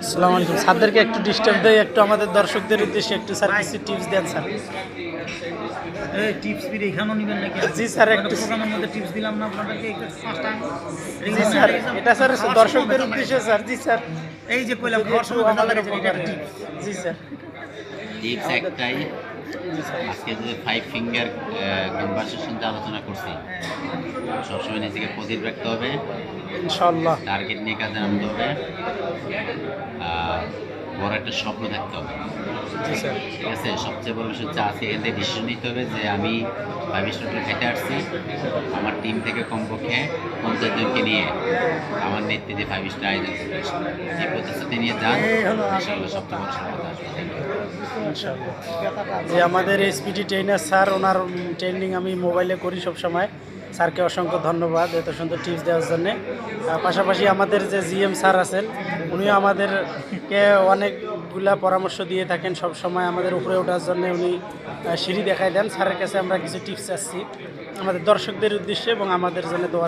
আসসালামু আলাইকুম। স্যারদেরকে একটু ডিস্টার্ব দেয়, একটু আমাদের দর্শকদের উদ্দেশ্যে একটু স্যার কিছু টিপস দেন স্যার। এই টিপস ফিরে এখানেও নেবেন নাকি? জি স্যার, একটু প্রোগ্রামের মধ্যে টিপস দিলাম না আপনাদেরকে, একটু পাঁচটা জি স্যার, এটা স্যার দর্শকদের উদ্দেশ্যে স্যার। জি স্যার, এই যে কইলাম খাওয়ার সময় ভেজাল আমাদের লাগাইছেন, এটা উপকারে। টিপস। জি স্যার। টিপস একটাই, আজকে যে 5 ফিঙ্গার কনভারসেশন যে আলোচনা করছি, সবসময় নিজেকে পজিটিভ রাখতে হবে, ইনশাআল্লাহ। টার্গেট নিয়ে কাজে নামতে হবে, বড় একটা স্বপ্ন থাকতে হবে। জি স্যার। ঠিক আছে, সবচেয়ে বড় বিষয় হচ্ছে আজকে এখান থেকে ডিসিশন নিতে হবে যে আমি 5 স্টার হোটেল খেতে আসছি, আমার টিম থেকে কমপক্ষে 50 জনকে নিয়ে আমার নেতৃত্বে 5 স্টার আয়োজন করতে আসছি। এই প্রতিশ্রুতি নিয়ে যান, ইনশাআল্লাহ সবচেয়ে বড় সফলতা আসবে। ইনশাআল্লাহ। যে আমাদের এসপিটি ট্রেনার স্যার, ওনার ট্রেনিং আমি মোবাইলে করি সব সময়। স্যারকে অসংখ্য ধন্যবাদ এত সুন্দর টিপস দেওয়ার জন্যে। পাশাপাশি আমাদের যে জিএম স্যার আছেন, উনিও আমাদেরকে অনেকগুলা পরামর্শ দিয়ে থাকেন সব সময় আমাদের উপরে ওঠার জন্য। উনি সিঁড়ি দেখাই দেন। স্যারের কাছে আমরা কিছু টিপস চাচ্ছি আমাদের দর্শকদের উদ্দেশ্যে এবং আমাদের জন্য দোয়া